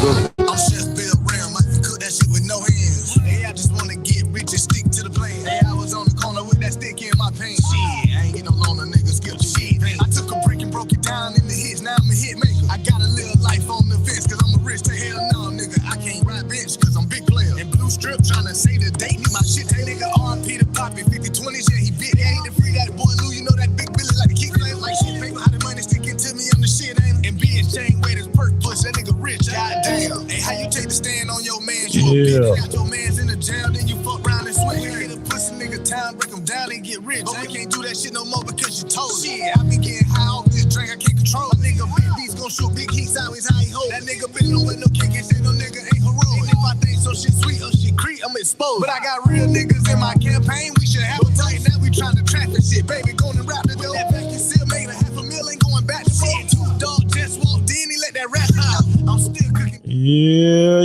I'm Chef Bill Ram, I can cook that shit with no hands. Hey, I just wanna get rich and stick to the plan. Hey, I was on the corner with that stick in my pants. Shit, I ain't get no loan, a nigga skip shit. I took a brick and broke it down in the hits, now I'm a hit maker. I got a little life on the fence, cause I'm a rich to hell no, nigga. I can't ride bench, cause I'm big player. And blue strip, tryna say the date, need my shit. Hey, nigga, RP to Poppy, 50-20s, yeah, he bit. He ain't the free, that boy Lou, you know that big Billy like the kick flames, like shit. Paper, how the money sticking to me, I'm the shit, ain't it? And bitch, chain waiters, perk push, that nigga rich, goddamn. Hey, how you take the stand on your man? You a bitch, got your mans in the jail, then you fuck around and swing. Hit a pussy nigga town, break him down and get rich. But we can't do that shit no more because you told it. Shit, I been getting high off this drink, I can't control. A nigga big beats gon' shoot big heats out his high hole. That nigga bitch don't let no kick and shit, no nigga ain't heroic. And if I think so shit sweet or shit creep, I'm exposed. But I got real niggas in my campaign, we should have a tight. Now we tryna traffic shit, baby, going to rap the dough. That vacuum seal making $500,000, ain't going back to shit. Two dog just walked in, he let that rap out. I'm still cooking. Yeah.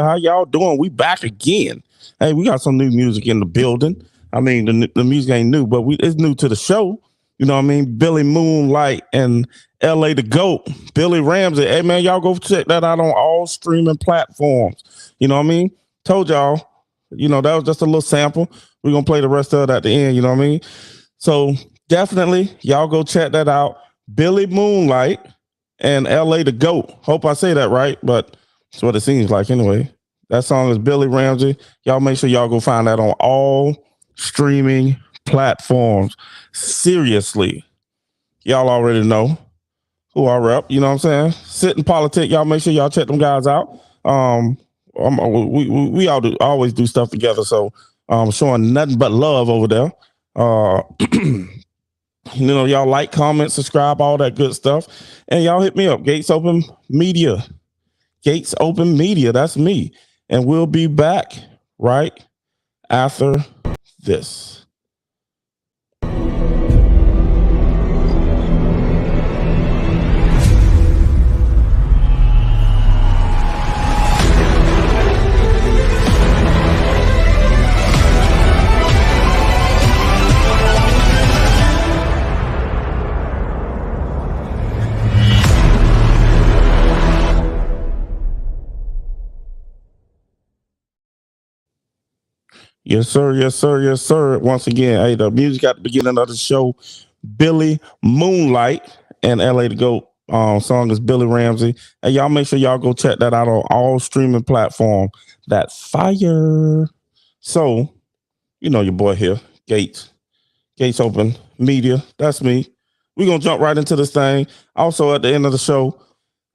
How y'all doing? We back again. Hey, we got some new music in the building. I mean, the music ain't new, but it's new to the show. You know what I mean? Billy Moonlight and LA the GOAT, Billy Ramsey. Hey, man, y'all go check that out on all streaming platforms. You know what I mean? Told y'all, you know, that was just a little sample. We're going to play the rest of it at the end. You know what I mean? So definitely, y'all go check that out. Billy Moonlight and LA the GOAT. Hope I say that right, but that's what it seems like anyway. That song is Billy Ramsey. Y'all make sure y'all go find that on all streaming platforms. Seriously, y'all already know who I rep. You know what I'm saying? Sit in politics. Y'all make sure y'all check them guys out. We all always do stuff together. So showing nothing but love over there. You know, y'all like, comment, subscribe, all that good stuff. And y'all hit me up. Gates Open Media. Gates Open Media. That's me. And we'll be back right after this. Yes, sir. Once again, hey, the music at the beginning of the show, Billy Moonlight and LA to GOAT. Song is Billy Ramsey. And y'all make sure y'all go check that out on all streaming platform. That fire. So, you know your boy here, Gates Open Media. That's me. We're gonna jump right into this thing. Also, at the end of the show,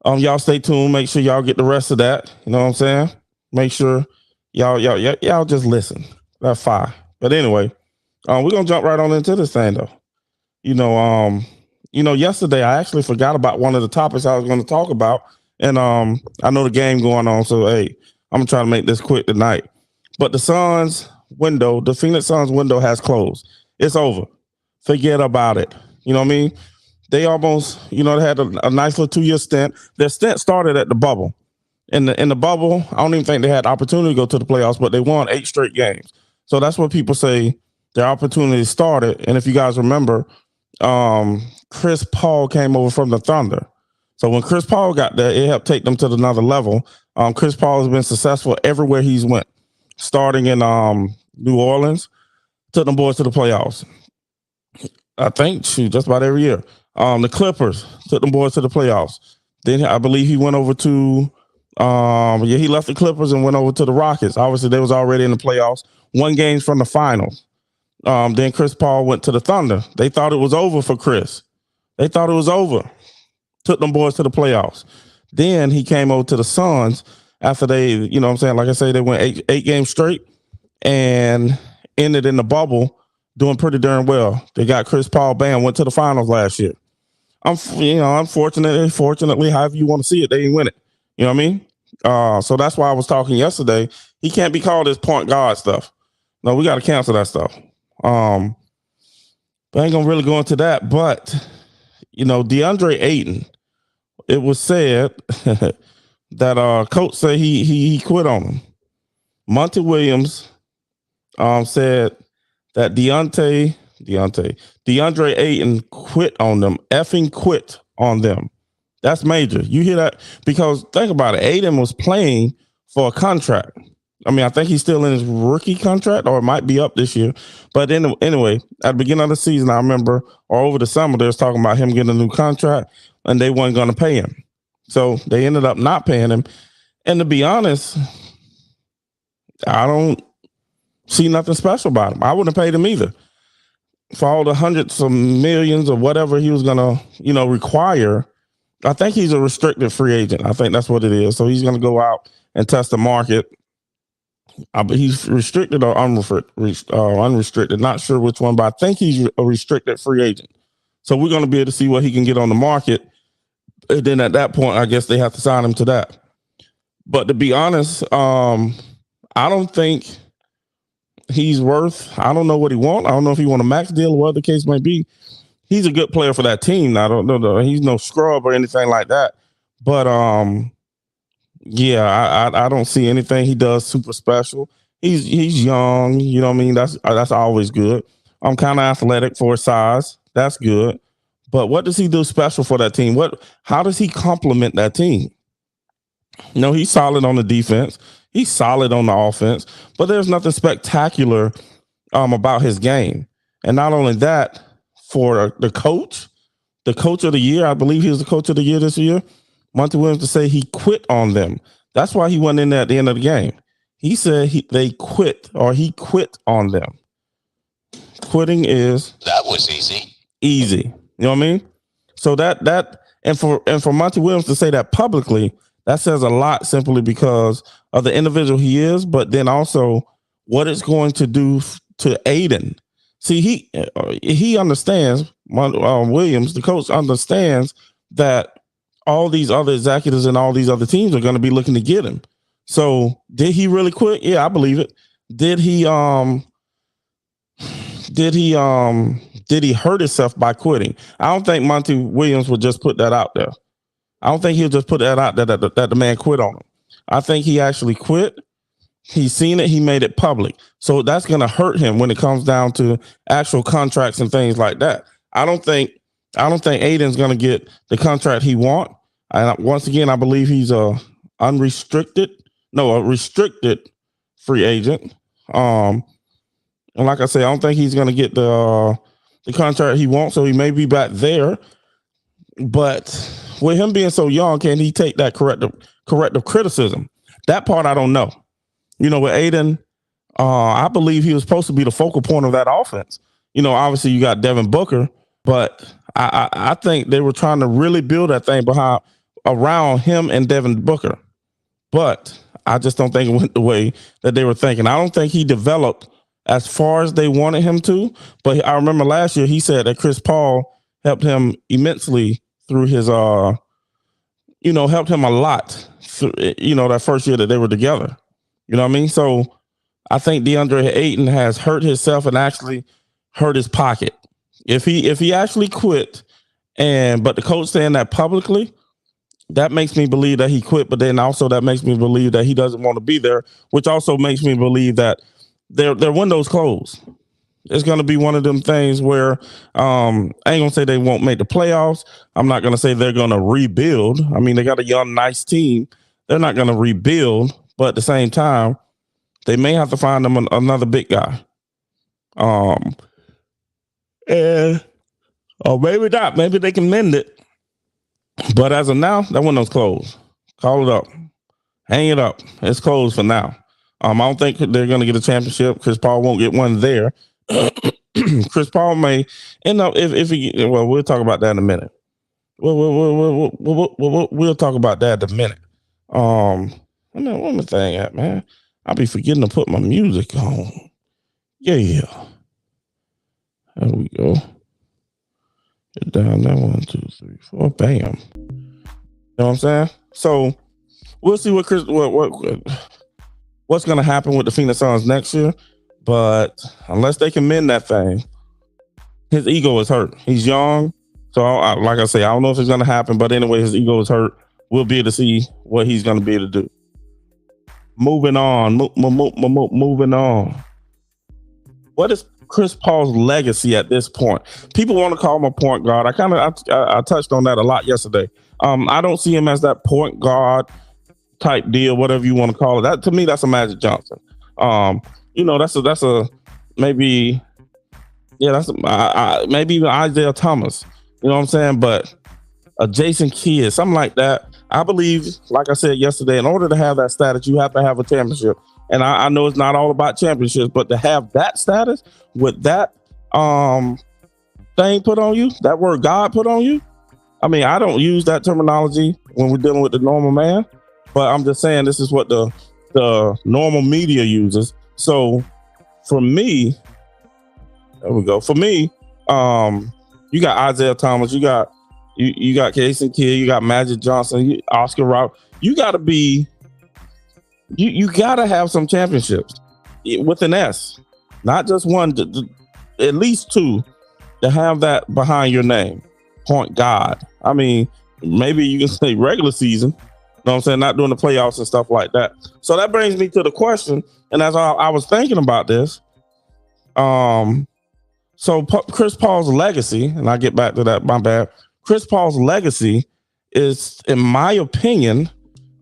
y'all stay tuned. Make sure y'all get the rest of that. You know what I'm saying? Make sure y'all just listen. That's fine. But anyway, we're gonna jump right on into this thing though. You know, yesterday I actually forgot about one of the topics I was going to talk about, and I know the game going on, so hey, I'm gonna try to make this quick tonight. But the Phoenix Suns window has closed. It's over. Forget about it. You know what I mean? They almost, they had a nice little 2-year stint. Their stint started at the bubble. In the bubble, I don't even think they had the opportunity to go to the playoffs, but they won 8 straight games. So that's what people say their opportunity started. And if you guys remember, Chris Paul came over from the Thunder. So when Chris Paul got there, it helped take them to another level. Chris Paul has been successful everywhere he's went, starting in New Orleans, took them boys to the playoffs. I think, just about every year. The Clippers took them boys to the playoffs. Then I believe he went over to he left the Clippers and went over to the Rockets. Obviously, they was already in the playoffs, won games from the finals. Then Chris Paul went to the Thunder. They thought it was over for Chris. They thought it was over. Took them boys to the playoffs. Then he came over to the Suns after they, like I say, they went eight games straight and ended in the bubble doing pretty darn well. They got Chris Paul, went to the finals last year. Fortunately, however you want to see it, they didn't win it. You know what I mean? So that's why I was talking yesterday. He can't be called this point guard stuff. No, we got to cancel that stuff. But I ain't gonna really go into that. But DeAndre Ayton, it was said that coach said he quit on him. Monty Williams said that DeAndre Ayton quit on them, effing quit on them. That's major. You hear that? Because think about it. Aiden was playing for a contract. I mean, I think he's still in his rookie contract, or it might be up this year. But anyway, at the beginning of the season, I remember, or over the summer, they was talking about him getting a new contract, and they weren't going to pay him. So they ended up not paying him. And to be honest, I don't see nothing special about him. I wouldn't have paid him either for all the hundreds of millions or whatever he was going to, require. I think he's a restricted free agent. I think that's what it is. So he's going to go out and test the market. He's restricted or unrestricted. Not sure which one, but I think he's a restricted free agent. So we're going to be able to see what he can get on the market. And then at that point, I guess they have to sign him to that. But to be honest, I don't think he's worth. I don't know what he wants. I don't know if he want a max deal or whatever the case may be. He's a good player for that team. I don't know. He's no scrub or anything like that. But yeah, I don't see anything he does super special. He's young. You know what I mean? That's always good. I'm kind of athletic for his size. That's good. But what does he do special for that team? How does he complement that team? He's solid on the defense. He's solid on the offense. But there's nothing spectacular about his game. And not only that, for the coach of the year, I believe he was the coach of the year this year, Monty Williams, to say he quit on them. That's why he went in there at the end of the game. He said he quit on them. Quitting that was easy. Easy. You know what I mean? So and for Monty Williams to say that publicly, that says a lot, simply because of the individual he is, but then also what it's going to do to Aiden. See, he understands, Williams, the coach, understands that all these other executives and all these other teams are going to be looking to get him. So did he really quit? Yeah, I believe it. Did he hurt himself by quitting? I don't think Monty Williams would just put that out there. I don't think he'll just put that out there that the man quit on him. I think he actually quit. He's seen it. He made it public. So that's going to hurt him when it comes down to actual contracts and things like that. I don't think Aiden's going to get the contract he wants. And once again, I believe he's a restricted free agent. And like I say, I don't think he's going to get the contract he wants. So he may be back there. But with him being so young, can he take that corrective criticism? That part I don't know. With Aiden, I believe he was supposed to be the focal point of that offense. Obviously you got Devin Booker, but I think they were trying to really build that thing around him and Devin Booker. But I just don't think it went the way that they were thinking. I don't think he developed as far as they wanted him to. But I remember last year he said that Chris Paul helped him immensely through his, helped him a lot, that first year that they were together. You know what I mean? So I think DeAndre Ayton has hurt himself and actually hurt his pocket. If he actually quit, but the coach saying that publicly, that makes me believe that he quit. But then also that makes me believe that he doesn't want to be there, which also makes me believe that their window's closed. It's going to be one of them things where I ain't going to say they won't make the playoffs. I'm not going to say they're going to rebuild. I mean, they got a young, nice team. They're not going to rebuild. But at the same time, they may have to find them another big guy. Or maybe not. Maybe they can mend it. But as of now, that window's closed. Call it up. Hang it up. It's closed for now. I don't think they're going to get a championship. Chris Paul won't get one there. Chris Paul may end up if he. Well, we'll talk about that in a minute. We'll talk about that in a minute. I know one thing at, man. I'll be forgetting to put my music on. Yeah. There we go. Get down there. 1, 2, 3, 4. Bam. You know what I'm saying? So we'll see what's going to happen with the Phoenix Suns next year. But unless they can mend that thing, his ego is hurt. He's young. So like I say, I don't know if it's going to happen. But anyway, his ego is hurt. We'll be able to see what he's going to be able to do. Moving on. Moving on. What is Chris Paul's legacy at this point? People want to call him a point guard. I touched on that a lot yesterday. I don't see him as that point guard type deal, whatever you want to call it. That to me, that's a Magic Johnson. That's a maybe that's maybe even Isaiah Thomas. You know what I'm saying? But a Jason Kidd, something like that. I believe, like I said yesterday, in order to have that status, you have to have a championship. And I know it's not all about championships, but to have that status with that thing put on you, that word God put on you. I mean, I don't use that terminology when we're dealing with the normal man, but I'm just saying this is what the normal media uses. So for me, there we go. For me, you got Isaiah Thomas, you got Jason Kidd, you got Magic Johnson, Oscar Rob. You got to be, you got to have some championships with an S, not just one, at least two, to have that behind your name. Point God. I mean, maybe you can say regular season. You know what I'm saying? Not doing the playoffs and stuff like that. So that brings me to the question. And as I was thinking about this, so Chris Paul's legacy, and I get back to that, my bad. Chris Paul's legacy is, in my opinion,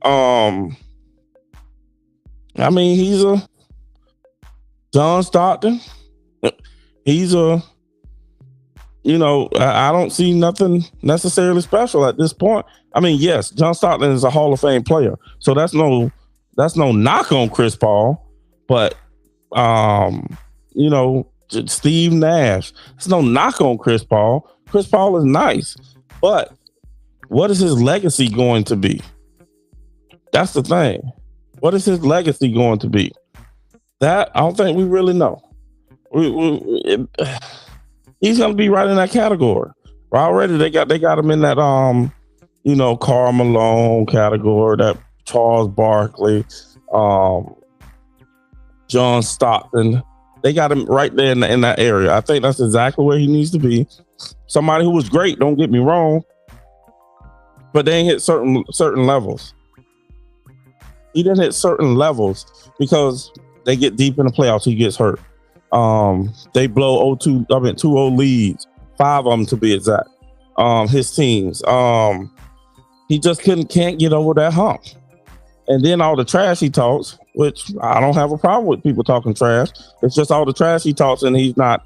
I mean, he's a John Stockton. He's a, I don't see nothing necessarily special at this point. I mean, yes, John Stockton is a Hall of Fame player, so that's no knock on Chris Paul, but Steve Nash, it's no knock on Chris Paul. Chris Paul is nice, but what is his legacy going to be? That's the thing. What is his legacy going to be? That I don't think we really know. He's going to be right in that category. Already they got him in that Karl Malone category, that Charles Barkley, John Stockton. They got him right there in that area. I think that's exactly where he needs to be. Somebody who was great, don't get me wrong, but they ain't hit certain levels. He didn't hit certain levels because they get deep in the playoffs. He gets hurt. They blow 2-0 leads, 5 of them to be exact. His teams. He just can't get over that hump. And then all the trash he talks, which I don't have a problem with people talking trash. It's just all the trash he talks, and he's not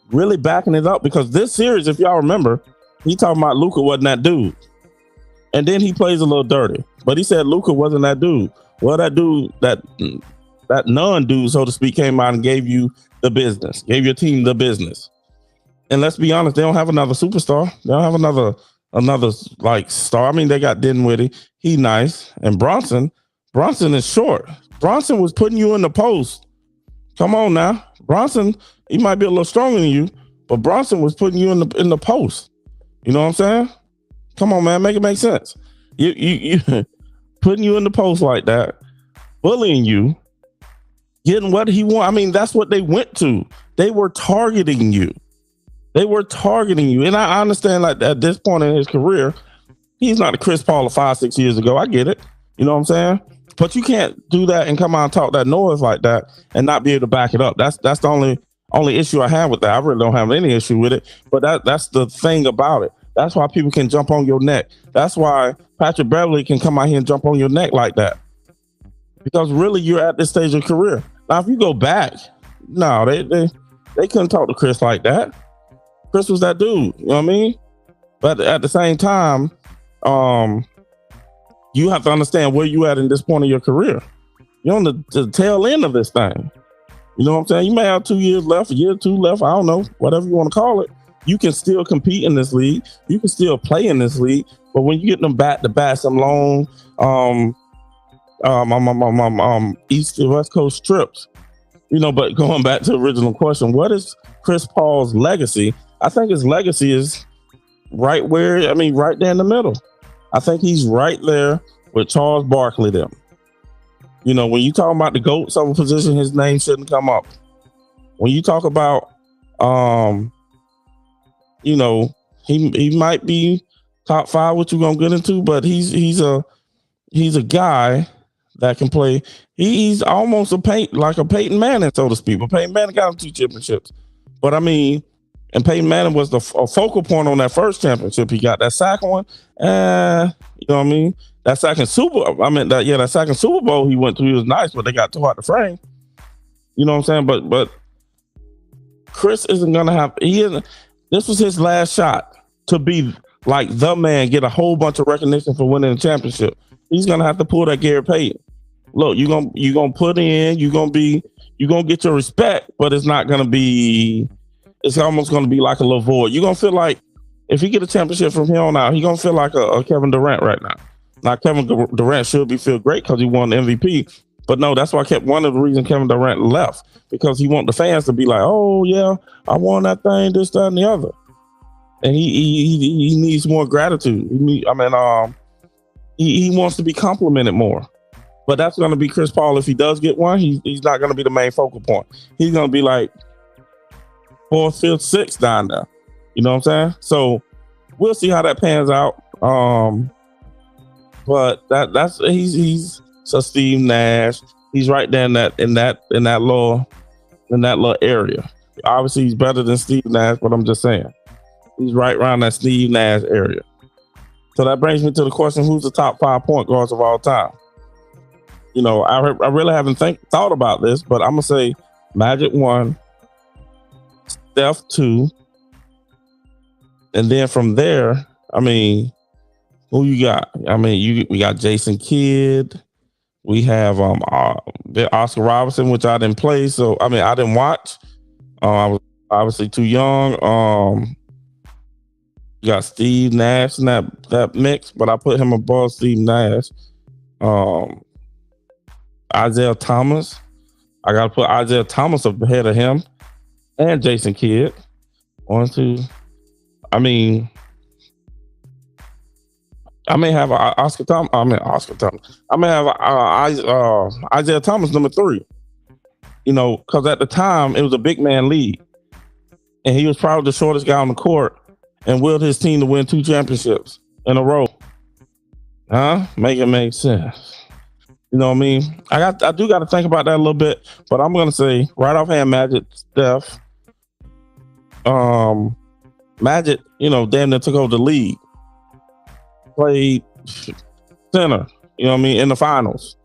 really backing it up, because this series, if y'all remember, he talking about Luka wasn't that dude. And then he plays a little dirty, but he said Luka wasn't that dude. Well, that dude, that non-dude, so to speak, came out and gave you the business, gave your team the business. And let's be honest, they don't have another superstar. They don't have another like star. I mean, they got Dinwiddie. He nice. And Bronson is short. Bronson was putting you in the post. Come on now. Bronson, he might be a little stronger than you, but Bronson was putting you in the post. You know what I'm saying? Come on, man, make it make sense. You putting you in the post like that, bullying you, getting what he want. I mean, that's what they went to. They were targeting you. And I understand, like, at this point in his career, he's not a Chris Paul of 5-6 years ago. I get it. You know what I'm saying? But you can't do that and come out and talk that noise like that and not be able to back it up. That's the only issue I have with that. I really don't have any issue with it. But that's the thing about it. That's why people can jump on your neck. That's why Patrick Beverley can come out here and jump on your neck like that. Because really, you're at this stage of your career. Now, if you go back, no, they couldn't talk to Chris like that. Chris was that dude. You know what I mean? But at the same time, you have to understand where you at in this point of your career. You're on the tail end of this thing. You know what I'm saying? You may have 2 years left, a year or two left. I don't know, whatever you want to call it. You can still compete in this league. You can still play in this league. But when you get them back to back, some long East to West Coast trips, but going back to the original question, what is Chris Paul's legacy? I think his legacy is right there in the middle. I think he's right there with Charles Barkley them. When you talk about the GOATs of a position, his name shouldn't come up. When you talk about, he might be top 5, what you gonna get into, but he's a guy that can play. He's almost like a Peyton Manning, so to speak. But Peyton Manning got him 2 championships. But I mean, And Peyton Manning was the focal point on that first championship. He got that second one. You know what I mean? That second that second Super Bowl he went to, he was nice, but they got too hard to frame. You know what I'm saying? But Chris isn't gonna have. This was his last shot to be like the man, get a whole bunch of recognition for winning the championship. He's gonna have to pull that Gary Payton. Look, you're gonna put in. You're gonna get your respect, but it's not gonna be. It's almost gonna be like a little void. You're gonna feel like if he get a championship from here on out, he's gonna feel like a Kevin Durant right now. Now Kevin Durant should feel great because he won the MVP. But no, that's why one of the reasons Kevin Durant left, because he want the fans to be like, oh yeah, I won that thing, this, that, and the other. And he needs more gratitude. He wants to be complimented more. But that's going to be Chris Paul. If he does get one, he's not going to be the main focal point. He's going to be like 4th, 5th, 6th down there. You know what I'm saying? So we'll see how that pans out. But he's so Steve Nash. He's right there in that little area. Obviously, he's better than Steve Nash, but I'm just saying he's right around that Steve Nash area. So that brings me to the question: who's the top 5 point guards of all time? You know, I really haven't thought about this, but I'm gonna say Magic 1, Steph 2, and then from there, I mean, who you got? I mean, we got Jason Kidd. We have Oscar Robertson, which I didn't play, so I mean I didn't watch. I was obviously too young. You got Steve Nash in that mix, but I put him above Steve Nash. Isaiah Thomas, I gotta put Isaiah Thomas up ahead of him, and Jason Kidd. 1, 2. I mean, I may have Oscar Thomas. I may have Isaiah Thomas number 3. You know, because at the time it was a big man league, and he was probably the shortest guy on the court, and willed his team to win 2 championships in a row. Make it make sense. You know what I mean? I do got to think about that a little bit, but I'm gonna say right offhand, Magic, Steph. Magic, you know, damn near took over the league. Played center, you know what I mean, in the finals.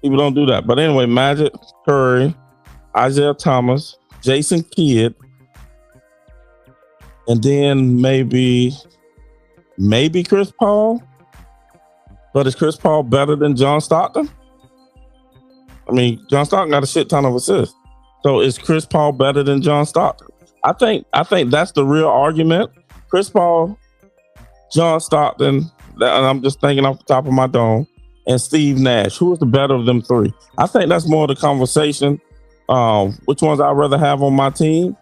People don't do that. But anyway, Magic, Curry, Isaiah Thomas, Jason Kidd, and then maybe Chris Paul. But is Chris Paul better than John Stockton? I mean, John Stockton got a shit ton of assists. So is Chris Paul better than John Stockton? I think that's the real argument. Chris Paul, John Stockton, and I'm just thinking off the top of my dome, and Steve Nash. Who is the better of them 3? I think that's more the conversation. Which ones I'd rather have on my team?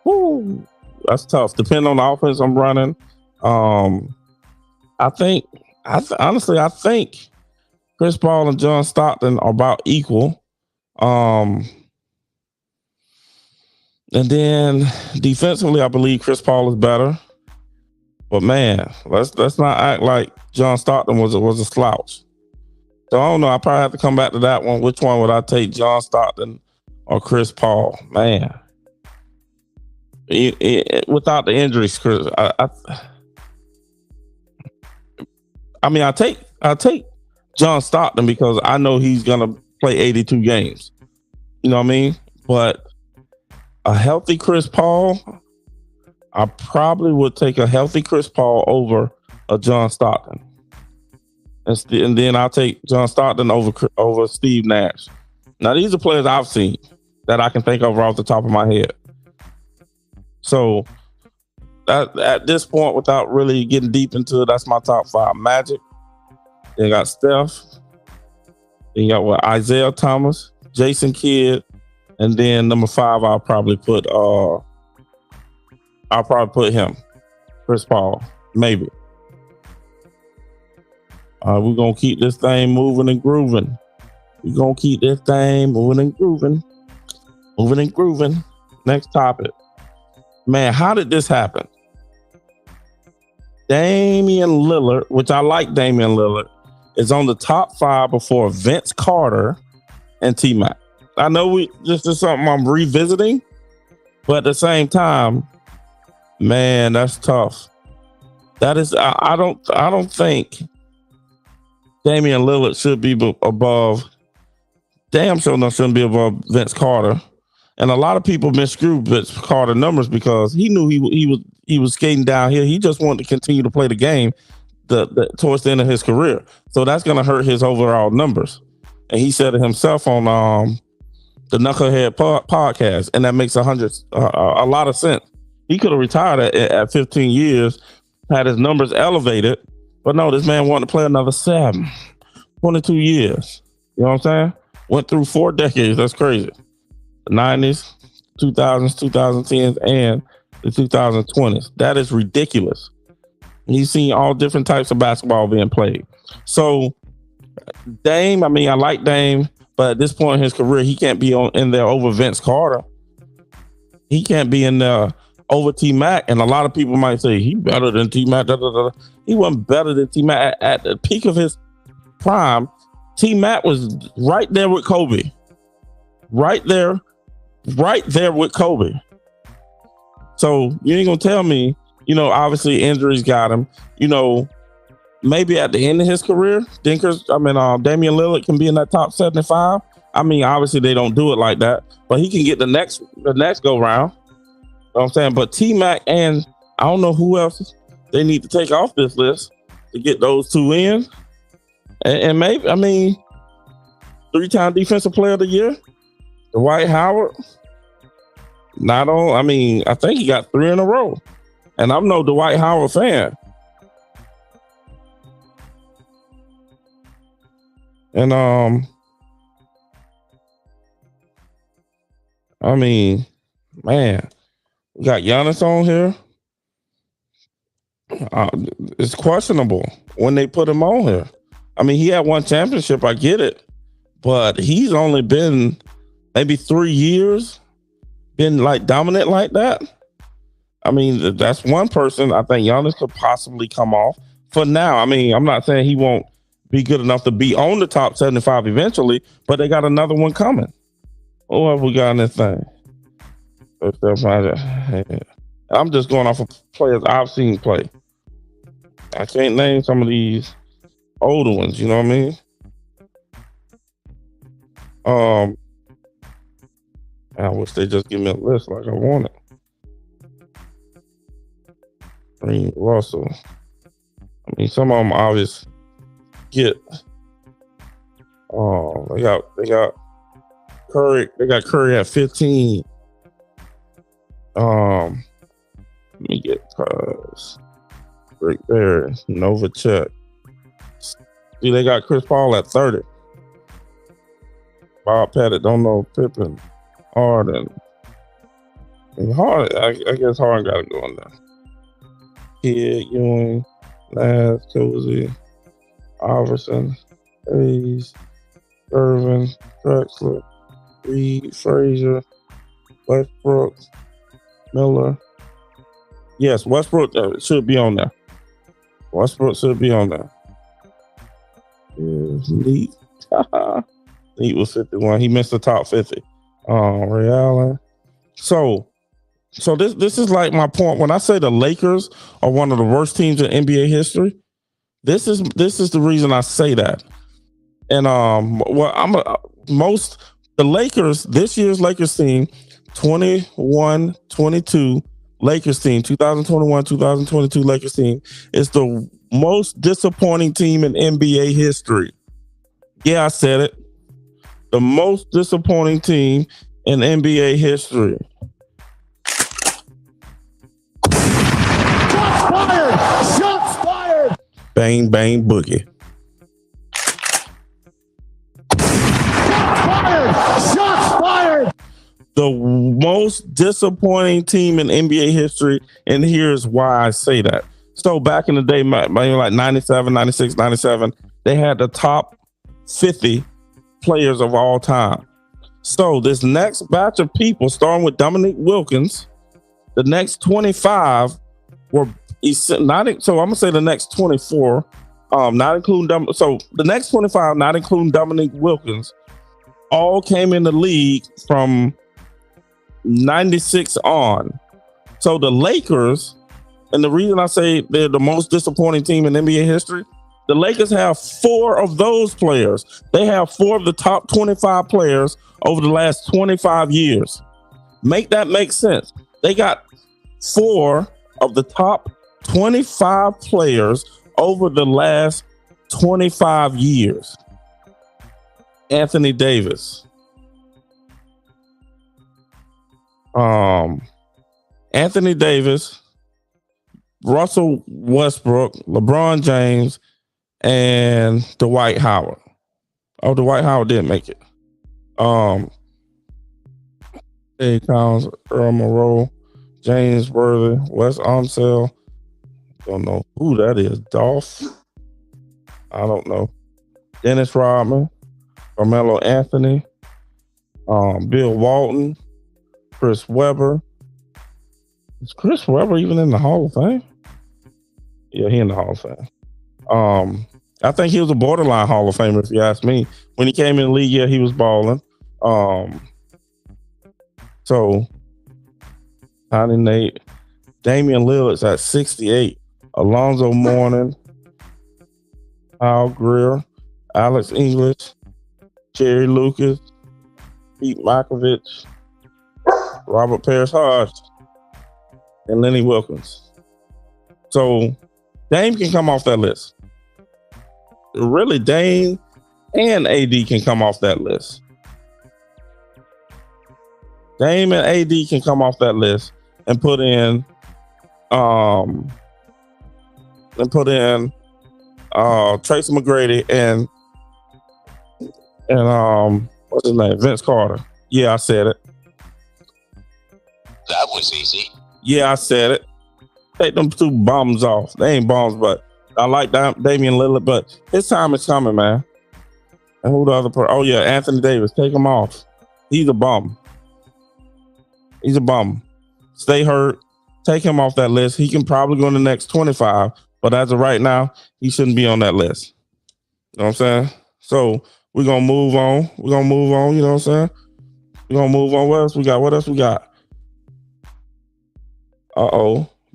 Woo, that's tough. Depending on the offense I'm running. I think Chris Paul and John Stockton are about equal. And then defensively, I believe Chris Paul is better. But man, let's not act like John Stockton was a slouch. So I don't know. I probably have to come back to that one. Which one would I take, John Stockton or Chris Paul? Man, without the injuries, Chris, I mean, I take John Stockton because I know he's gonna play 82 games. You know what I mean? But a healthy Chris Paul, I probably would take a healthy Chris Paul over a John Stockton, and then I'll take John Stockton over Steve Nash. Now these are players I've seen that I can think of off the top of my head. So at this point, without really getting deep into it, that's my top 5. Magic. Then you got Steph. Then you got Isaiah Thomas, Jason Kidd, and then number 5, I'll probably put him, Chris Paul, maybe. We're gonna keep this thing moving and grooving. Next topic. Man, how did this happen? Damian Lillard, which I like Damian Lillard, is on the top 5 before Vince Carter and T-Mac. I know this is something I'm revisiting, but at the same time, Man, that's tough. That is, I don't think Damian Lillard should be above. Damn sure no shouldn't be above Vince Carter. And a lot of people miscrew Vince Carter numbers because he knew he was skating down here. He just wanted to continue to play the game towards the end of his career. So that's going to hurt his overall numbers. And he said it himself on the Knucklehead podcast, and that makes a lot of sense. He could have retired at 15 years, had his numbers elevated, but no, this man wanted to play another 22 years. You know what I'm saying? Went through 4 decades. That's crazy. The 90s, 2000s, 2010s, and the 2020s. That is ridiculous. He's seen all different types of basketball being played. So Dame, I mean, I like Dame, but at this point in his career, he can't be in there over Vince Carter. He can't be in there over T-Mac. And a lot of people might say, he better than T-Mac. He wasn't better than T-Mac. At the peak of his prime, T-Mac was right there with Kobe. Right there with Kobe. So you ain't gonna tell me, obviously injuries got him. Maybe at the end of his career, Damian Lillard can be in that top 75. I mean, obviously they don't do it like that, but he can get the next go round. You know what I'm saying? But T-Mac and I don't know who else they need to take off this list to get those two in. And maybe, 3-time defensive player of the year, Dwight Howard. I think he got 3 in a row. And I'm no Dwight Howard fan. And man, we got Giannis on here. It's questionable when they put him on here. He had 1 championship, I get it, but he's only been maybe 3 years, been like dominant like that. That's one person I think Giannis could possibly come off for now. I'm not saying he won't be good enough to be on the top 75 eventually, but they got another one coming. What have we got in this thing? I'm just going off of players I've seen play. I can't name some of these older ones, you know what I mean? I wish they just give me a list like I wanted. Russell. Some of them obvious get. They got Curry. They got Curry at 15. Let me get Rick Barry, Novacek. See, they got Chris Paul at 30. Bob Pettit, don't know Pippen, Harden. I guess Harden got to go in there. Kidd, Ewing, Nash, Cozy, Iverson, Hayes, Irvin, Drexler, Reed, Frazier, Westbrook, Miller. Yes, Westbrook should be on there. Westbrook should be on there. Neat. Neat was 51. He missed the top 50. Ray Allen. So this is like my point. When I say the Lakers are one of the worst teams in NBA history, this is the reason I say that. And the Lakers, this year's Lakers team, 21-22 Lakers team, 2021-2022 Lakers team is the most disappointing team in NBA history. Yeah, I said it. The most disappointing team in NBA history. Shots fired! Shots fired! Bang, bang, boogie. Shots fired! Shots fired! The most disappointing team in NBA history, and here's why I say that. So back in the day, like 97, 96, 97, they had the top 50 players of all time. So this next batch of people, starting with Dominique Wilkins, the next 25 were not. So I'm gonna say the next 24, not including. So the next 25, not including Dominique Wilkins, all came in the league from 96 on. So the Lakers, and the reason I say they're the most disappointing team in NBA history, the Lakers have 4 of those players. They have 4 of the top 25 players over the last 25 years. Make that make sense. They got 4 of the top 25 players over the last 25 years. Anthony Davis. Anthony Davis, Russell Westbrook, LeBron James, and Dwight Howard. Oh, Dwight Howard didn't make it. Eddie Collins, Earl Monroe, James Worthy, Wes Unseld. Don't know who that is. Dolph. I don't know. Dennis Rodman, Carmelo Anthony, Bill Walton, Chris Webber. Is Chris Webber even in the Hall of Fame? Yeah, he in the Hall of Fame. I think he was a borderline Hall of Famer, if you ask me. When he came in the league, yeah, he was balling. So, Tiny Nate, Damian Lillard's at 68. Alonzo Mourning, Al Greer, Alex English, Jerry Lucas, Pete Makovich, Robert Parrish Hodge, and Lenny Wilkins. So Dame can come off that list. Really, Dame and AD can come off that list. Dame and AD can come off that list and put in Tracy McGrady and what's his name? Vince Carter. Yeah, I said it. That was easy. Yeah, I said it. Take them 2 bums off. They ain't bums, but I like Damian Lillard, but his time is coming, man. And who the other person? Oh, yeah, Anthony Davis. Take him off. He's a bum. He's a bum. Stay hurt. Take him off that list. He can probably go in the next 25, but as of right now, he shouldn't be on that list. You know what I'm saying? So we're going to move on. You know what I'm saying? We're going to move on. What else we got?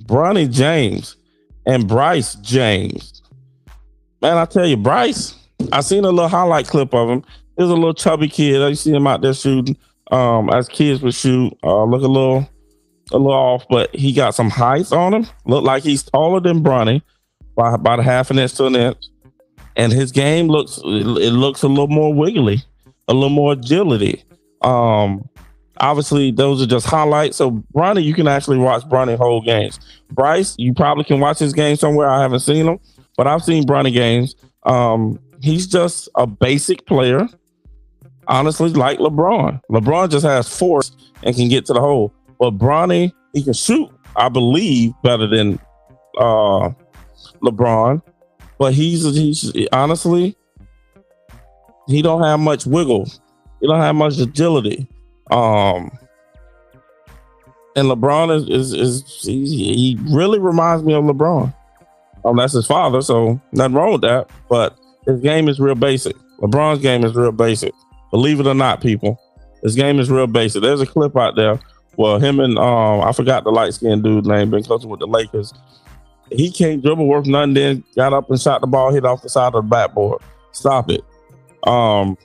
Bronny James and Bryce James. Man, I tell you, Bryce, I seen a little highlight clip of him. He was a little chubby kid. I see him out there shooting as kids would shoot. Look a little off, but he got some height on him. Look like he's taller than Bronny by about a half an inch to an inch. And his game looks a little more wiggly, a little more agility. Obviously, those are just highlights. So, Bronny, you can actually watch Bronny whole games. Bryce, you probably can watch his game somewhere. I haven't seen him, but I've seen Bronny games. He's just a basic player, honestly, like LeBron. LeBron just has force and can get to the hole. But Bronny, he can shoot, I believe, better than LeBron. But he's honestly, he don't have much wiggle. He don't have much agility. And LeBron he really reminds me of LeBron. That's his father, so nothing wrong with that. But his game is real basic. LeBron's game is real basic. Believe it or not, people, his game is real basic. There's a clip out there. Well, him and I forgot the light skinned dude's name, been coaching with the Lakers. He can't dribble worth nothing. Then got up and shot the ball, hit off the side of the backboard. Stop it. But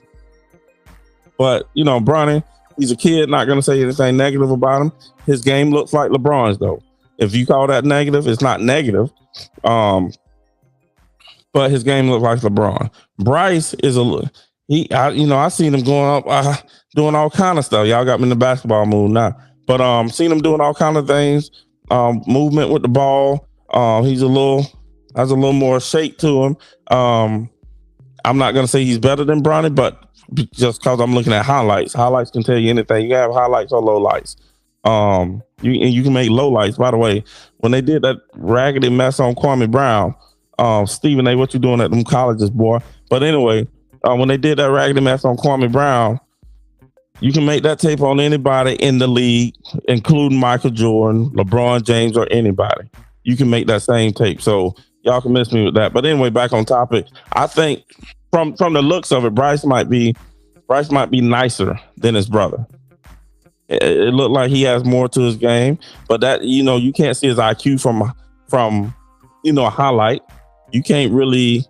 Bronny, he's a kid, not going to say anything negative about him. His game looks like LeBron's, though. If you call that negative, it's not negative. But his game looks like LeBron. Bryce is I seen him going up, doing all kind of stuff. Y'all got me in the basketball mood now. But seen him doing all kind of things. Movement with the ball. Has a little more shake to him. I'm not going to say he's better than Bronny, but just because I'm looking at highlights. Highlights can tell you anything. You can have highlights or lowlights. You can make lowlights. By the way, when they did that raggedy mess on Kwame Brown, Stephen A., what you doing at them colleges, boy? But anyway, when they did that raggedy mess on Kwame Brown, you can make that tape on anybody in the league, including Michael Jordan, LeBron James, or anybody. You can make that same tape. So y'all can miss me with that. But anyway, back on topic. I think from the looks of it, Bryce might be nicer than his brother. It looked like he has more to his game, but that you can't see his IQ from a highlight. You can't really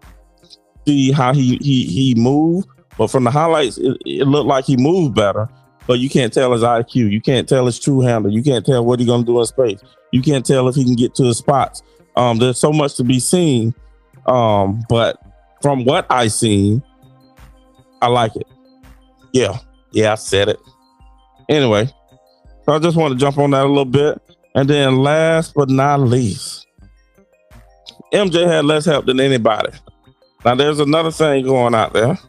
see how he moved, but from the highlights, it looked like he moved better. But you can't tell his IQ. You can't tell his true handle. You can't tell what he's gonna do in space. You can't tell if he can get to his spots. There's so much to be seen. But from what I seen, I like it. Yeah, I said it. Anyway, so I just want to jump on that a little bit. And then last but not least, MJ had less help than anybody. Now there's another thing going out there.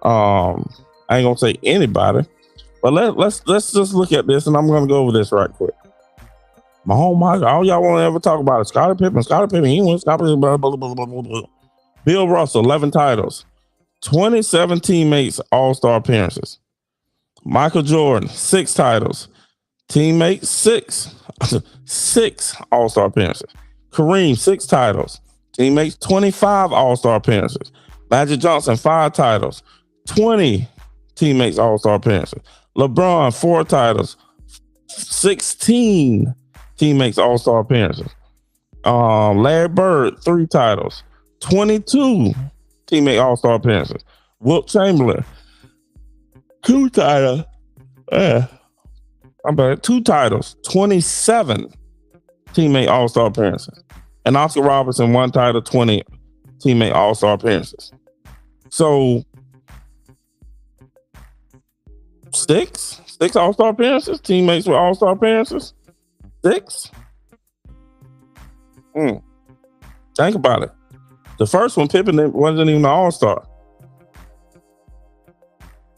I ain't gonna say anybody, but let's just look at this, and I'm gonna go over this right quick. Oh my God, all y'all want to ever talk about is Scottie Pippen, he wins. Blah, blah, blah, blah, blah, blah. Bill Russell, 11 titles, 27 teammates All-Star appearances. Michael Jordan, 6 titles, teammates 6 All-Star appearances. Kareem, 6 titles, teammates 25 All-Star appearances. Magic Johnson, 5 titles, 20 teammates All-Star appearances. LeBron, 4 titles, 16 teammates All-Star appearances. Larry Bird, 3 titles, 22 teammate All-Star appearances. Wilt Chamberlain, 2 titles. 2 titles, 27 teammate All-Star appearances. And Oscar Robertson, 1 title, 20 teammate All-Star appearances. So 6 All-Star appearances, teammates with All-Star appearances. 6. Think about it. The first one, Pippen wasn't even an All-Star.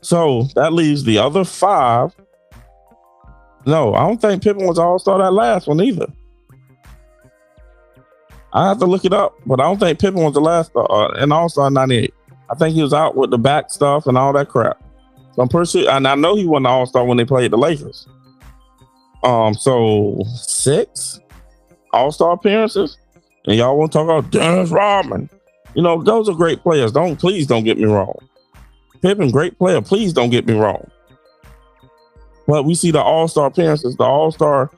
So that leaves the other 5. No, I don't think Pippen was All-Star that last one either. I have to look it up, but I don't think Pippen was the last an All-Star in 98. I think he was out with the back stuff and all that crap. So I'm pretty sure, and I know he wasn't an All-Star when they played the Lakers. So 6 All-Star appearances, and y'all want to talk about Dennis Rodman. Those are great players. Please don't get me wrong. Pippen, great player. Please don't get me wrong. But we see the All-Star appearances, the All-Star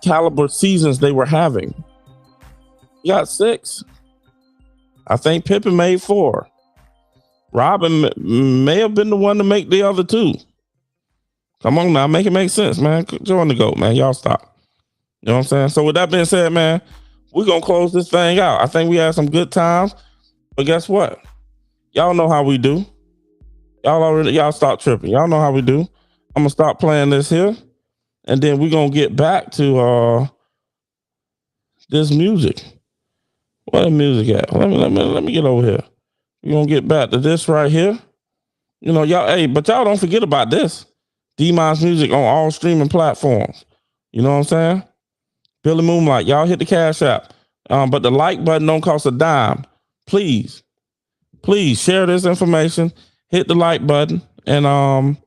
caliber seasons they were having. You got 6. I think Pippen made 4. Robin may have been the one to make the other 2. Come on now, make it make sense, man. Join the GOAT, man. Y'all stop. You know what I'm saying? So with that being said, man, we're going to close this thing out. I think we had some good times. But guess what? Y'all know how we do. Y'all stop tripping. Y'all know how we do. I'm going to stop playing this here. And then we're going to get back to this music. Where the music at? Let me get over here. We're going to get back to this right here. Y'all, but y'all don't forget about this. D-Mon's music on all streaming platforms. You know what I'm saying? Billy Moonlight, y'all hit the Cash App. But the like button don't cost a dime. Please share this information. Hit the like button and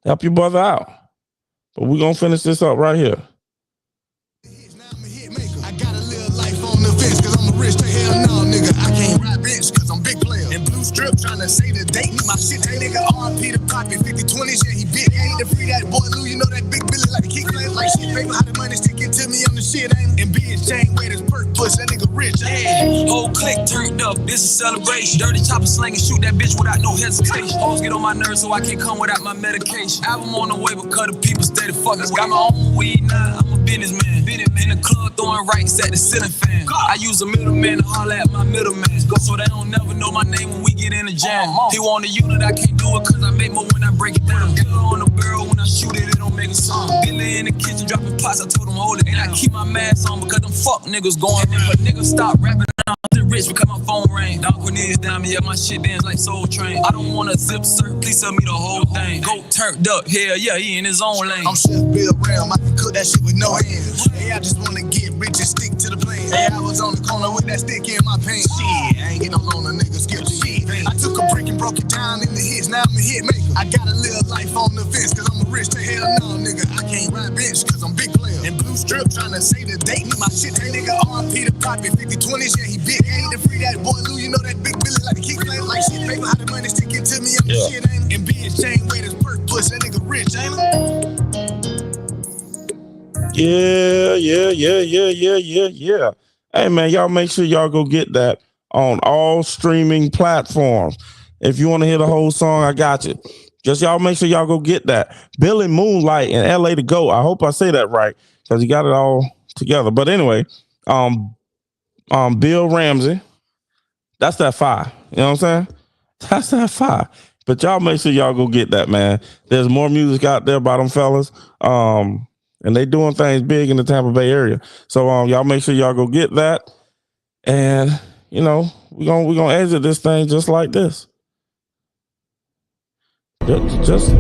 help your brother out. But we're going to finish this up right here. I got a little life on the fence cause I'm a rich to hell no, nigga. I can't ride bitch cause I'm big player. And blue strip trying to say the date. My shit, that nigga RP the poppy 50-20, yeah, he big. Ain't the free that boy Lou, you know that big Billy like a kick play like shit. Paper, how the money sticking to me on the shit, ain't. And bitch, chain weight is perk push, that nigga rich. Yeah, whole clique turned up, this is celebration. Dirty chopper slang and shoot that bitch without no hesitation. Always get on my nerves so I can't come without my medication. Album on the way because the people steady fuckers. Got my own weed now, I'm a businessman. In the club throwing rights at the ceiling fan. I use a middleman to holler at my middleman. So they don't never know my name when we get in the jam. He want a unit, I can't do it cause I make more when I break it down. Killer on the barrel, when I shoot it, it don't make a song. Billy in the kitchen dropping pots, I told him hold it. And I keep my mask on because them fuck niggas going in. But niggas stop rapping now, I'm rich because my phone rang. Don Cornelius down me, yeah, my shit dance like Soul Train. I don't want a zip cert, please tell me the whole thing. Go turned up, hell yeah, he in his own lane. I'm Chef Bill Ram, I can cook that shit with no hands. Hey, I just wanna get rich and stick to the plan. Hey, I was on the corner with that stick in my pants. Shit, I ain't get no loan, a nigga skip the shit. I took a brick and broke it down in the hits, now I'm a hit maker. I gotta live life on the fence, cause I'm a rich to hell no, nigga. I can't ride bitch, cause I'm big player. And blue strip trying to say the date, my shit, that nigga RP the poppy 50-20, yeah, he big. Ain't the free that boy Lou, you know that big Billy like a kick play like shit. Paper, how the money sticking to me on the shit, ain't. And bitch Jane wear this perk puss, that nigga rich, ain't Yeah. Hey man, y'all make sure y'all go get that on all streaming platforms. If you want to hear the whole song, I got you. Just y'all make sure y'all go get that. Billy Moonlight and LA to Go. I hope I say that right because he got it all together. But anyway, Bill Ramsey, that's that fire. You know what I'm saying? That's that fire. But y'all make sure y'all go get that, man. There's more music out there by them fellas. And they doing things big in the Tampa Bay area. So y'all make sure y'all go get that. And you know, we're gonna exit this thing just like this. Just